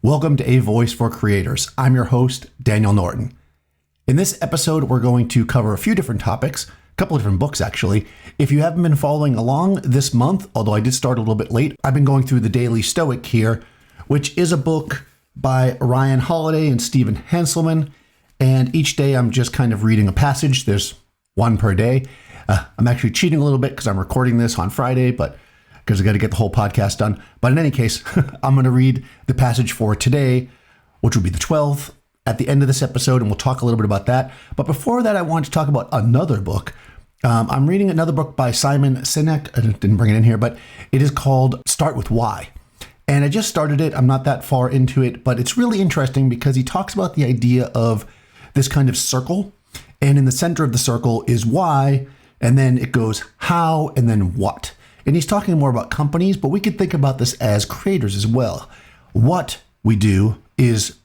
Welcome to AVoice for Creators. I'm your host, Daniel Norton. In this episode, we're going to cover a few different topics, a couple of different books actually. If you haven't been following along this month, although I did start a little bit late, I've been going through The Daily Stoic here, which is a book by Ryan Holiday and Stephen Hanselman. And each day I'm just kind of reading a passage. There's one per day. I'm actually cheating a little bit because I'm recording this on Friday, but because I got to get the whole podcast done. But in any case, I'm going to read the passage for today, which will be the 12th, at the end of this episode, and we'll talk a little bit about that. But before that, I want to talk about another book. I'm reading another book by Simon Sinek. I didn't bring it in here, but it is called Start With Why. And I just started it. I'm not that far into it, but it's really interesting because he talks about the idea of this kind of circle. And in the center of the circle is why, and then it goes how, and then what. And he's talking more about companies, but we could think about this as creators as well. What we do is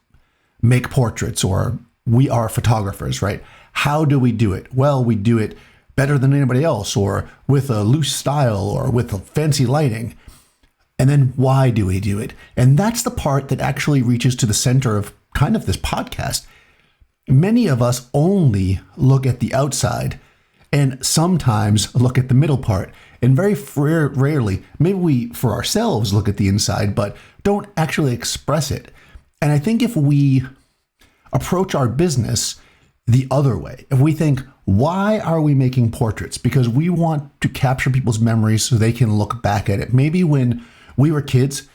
make portraits, or we are photographers, right? How do we do it? Well, we do it better than anybody else, or with a loose style, or with a fancy lighting. And then why do we do it? And that's the part that actually reaches to the center of kind of this podcast. Many of us only look at the outside and sometimes look at the middle part. And very rarely, maybe we, for ourselves, look at the inside, but don't actually express it. And I think if we approach our business the other way, if we think, why are we making portraits? Because we want to capture people's memories so they can look back at it. Maybe when we were kids,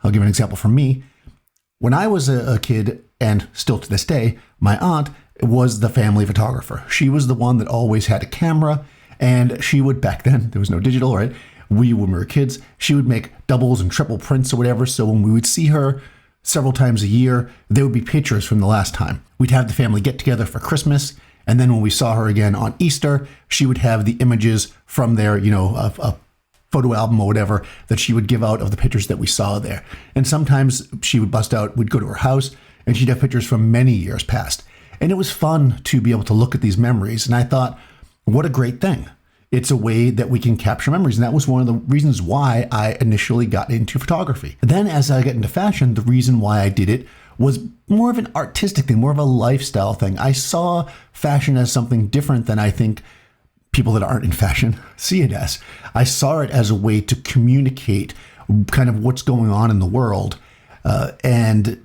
I'll give an example from me. When I was a kid, and still to this day, my aunt was the family photographer. She was the one that always had a camera, and she would, back then, there was no digital, right? When we were kids, she would make doubles and triple prints or whatever. So when we would see her several times a year, there would be pictures from the last time. We'd have the family get together for Christmas. And then when we saw her again on Easter, she would have the images from there, a photo album or whatever that she would give out of the pictures that we saw there. And sometimes she would bust out, we'd go to her house, and she'd have pictures from many years past. And it was fun to be able to look at these memories. And I thought, what a great thing. It's a way that we can capture memories. And that was one of the reasons why I initially got into photography. Then as I got into fashion, the reason why I did it was more of an artistic thing, more of a lifestyle thing. I saw fashion as something different than I think people that aren't in fashion see it as. I saw it as a way to communicate kind of what's going on in the world. And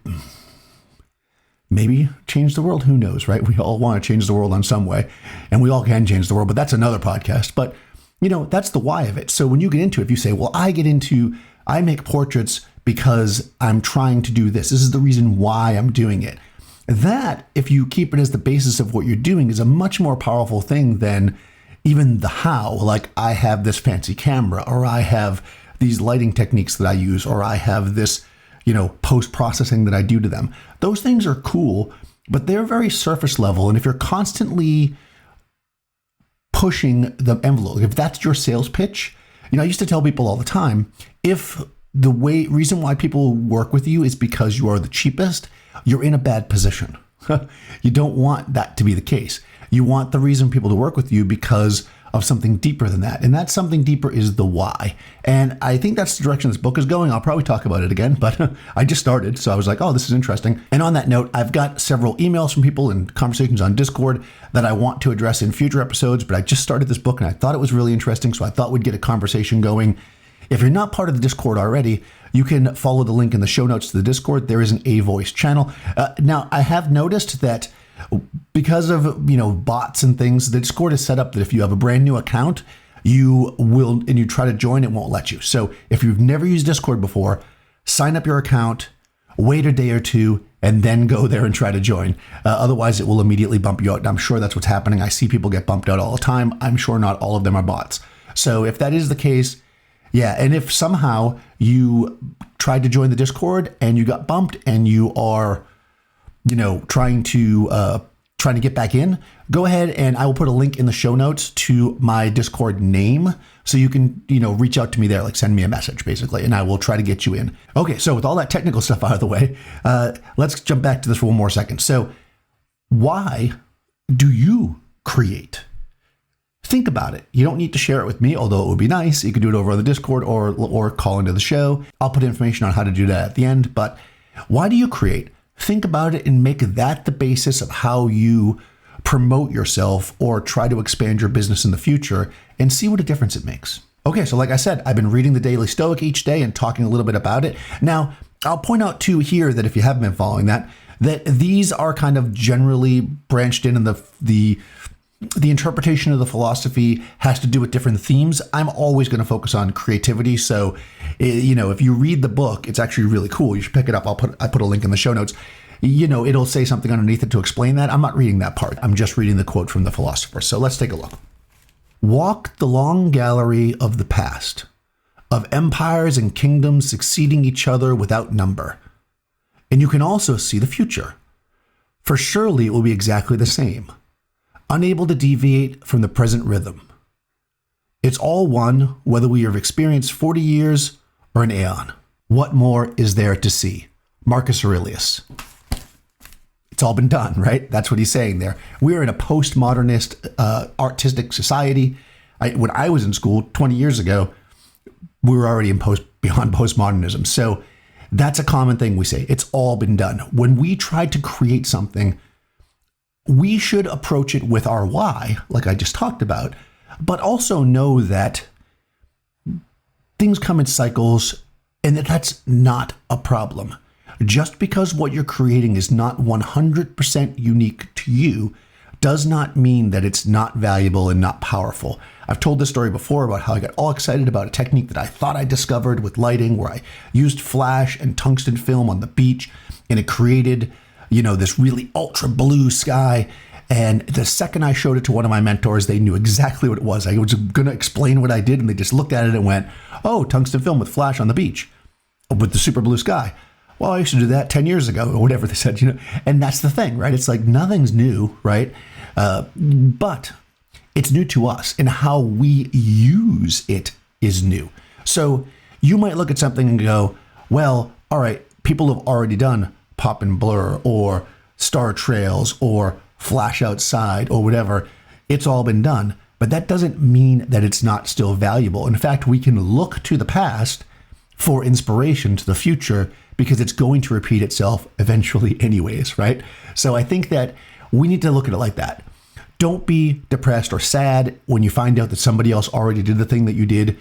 maybe change the world. Who knows, right? We all want to change the world in some way, and we all can change the world, but that's another podcast. But, that's the why of it. So when you get into it, if you say, well, I make portraits because I'm trying to do this. This is the reason why I'm doing it. That, if you keep it as the basis of what you're doing, is a much more powerful thing than even the how. Like, I have this fancy camera, or I have these lighting techniques that I use, or I have this post-processing that I do to them. Those things are cool, but they're very surface level. And if you're constantly pushing the envelope, if that's your sales pitch, I used to tell people all the time, if the reason why people work with you is because you are the cheapest, you're in a bad position. You don't want that to be the case. You want the reason people to work with you because of something deeper than that. And that something deeper is the why. And I think that's the direction this book is going. I'll probably talk about it again, but I just started. So I was like, oh, this is interesting. And on that note, I've got several emails from people and conversations on Discord that I want to address in future episodes, but I just started this book and I thought it was really interesting. So I thought we'd get a conversation going. If you're not part of the Discord already, you can follow the link in the show notes to the Discord. There is an AVoice channel. Now, I have noticed that because of, bots and things, the Discord is set up that if you have a brand new account, you try to join, it won't let you. So if you've never used Discord before, sign up your account, wait a day or two, and then go there and try to join. Otherwise, it will immediately bump you out. And I'm sure that's what's happening. I see people get bumped out all the time. I'm sure not all of them are bots. So if that is the case, yeah. And if somehow you tried to join the Discord and you got bumped and you are trying to get back in, go ahead and I will put a link in the show notes to my Discord name so you can, reach out to me there, like send me a message basically, and I will try to get you in. Okay, so with all that technical stuff out of the way, let's jump back to this for one more second. So why do you create? Think about it. You don't need to share it with me, although it would be nice. You could do it over on the Discord or call into the show. I'll put information on how to do that at the end, but Why do you create? Think about it and make that the basis of how you promote yourself or try to expand your business in the future, and see what a difference it makes. Okay, so like I said, I've been reading the Daily Stoic each day and talking a little bit about it. Now, I'll point out too here that if you haven't been following that these are kind of generally branched in, and the interpretation of the philosophy has to do with different themes. I'm always going to focus on creativity. So, if you read the book, it's actually really cool. You should pick it up. I put a link in the show notes. It'll say something underneath it to explain that. I'm not reading that part. I'm just reading the quote from the philosopher. So let's take a look. Walk the long gallery of the past, of empires and kingdoms succeeding each other without number. And you can also see the future, for surely it will be exactly the same, unable to deviate from the present rhythm. It's all one, whether we have experienced 40 years or an aeon. What more is there to see? Marcus Aurelius. It's all been done, right? That's what he's saying there. We're in a postmodernist artistic society. When I was in school 20 years ago, we were already beyond postmodernism. So that's a common thing we say. It's all been done. When we try to create something, we should approach it with our why, like I just talked about, but also know that things come in cycles and that's not a problem. Just because what you're creating is not 100% unique to you does not mean that it's not valuable and not powerful. I've told this story before about how I got all excited about a technique that I thought I discovered with lighting, where I used flash and tungsten film on the beach, and it created, this really ultra blue sky. And the second I showed it to one of my mentors, they knew exactly what it was. I was going to explain what I did, and they just looked at it and went, "Oh, tungsten film with flash on the beach with the super blue sky. Well, I used to do that 10 years ago," or whatever they said, And that's the thing, right? It's like nothing's new, right? But it's new to us, and how we use it is new. So you might look at something and go, well, all right, people have already done pop and blur or star trails or flash outside or whatever. It's all been done, but that doesn't mean that it's not still valuable. In fact, we can look to the past for inspiration to the future, because it's going to repeat itself eventually anyways, right? So I think that we need to look at it like that. Don't be depressed or sad when you find out that somebody else already did the thing that you did.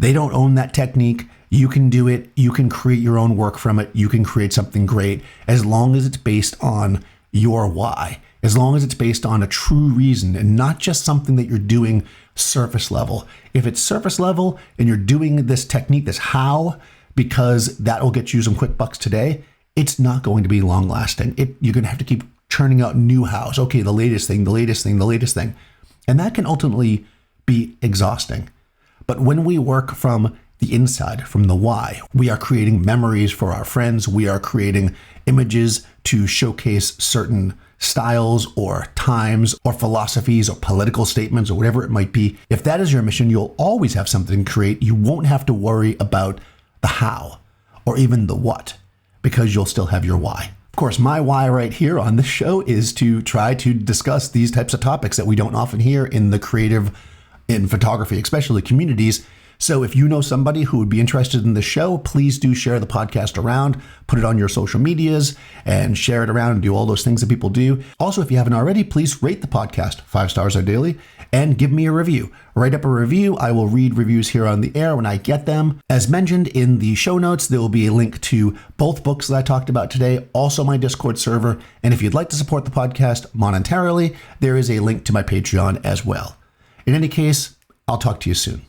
They don't own that technique. You can do it. You can create your own work from it. You can create something great, as long as it's based on your why, as long as it's based on a true reason and not just something that you're doing surface level. If it's surface level and you're doing this technique, this how, because that will get you some quick bucks today, it's not going to be long lasting. You're going to have to keep churning out new hows. Okay, the latest thing. And that can ultimately be exhausting. But when we work from the inside, from the why, we are creating memories for our friends. We are creating images to showcase certain styles or times or philosophies or political statements or whatever it might be. If that is your mission, you'll always have something to create. You won't have to worry about the how or even the what, because you'll still have your why. Of course, my why right here on this show is to try to discuss these types of topics that we don't often hear in the creative, in photography, especially communities. So if you know somebody who would be interested in the show, please do share the podcast around, put it on your social medias and share it around and do all those things that people do. Also, if you haven't already, please rate the podcast 5 stars ideally and give me a review. Write up a review. I will read reviews here on the air when I get them. As mentioned in the show notes, there will be a link to both books that I talked about today, also my Discord server. And if you'd like to support the podcast monetarily, there is a link to my Patreon as well. In any case, I'll talk to you soon.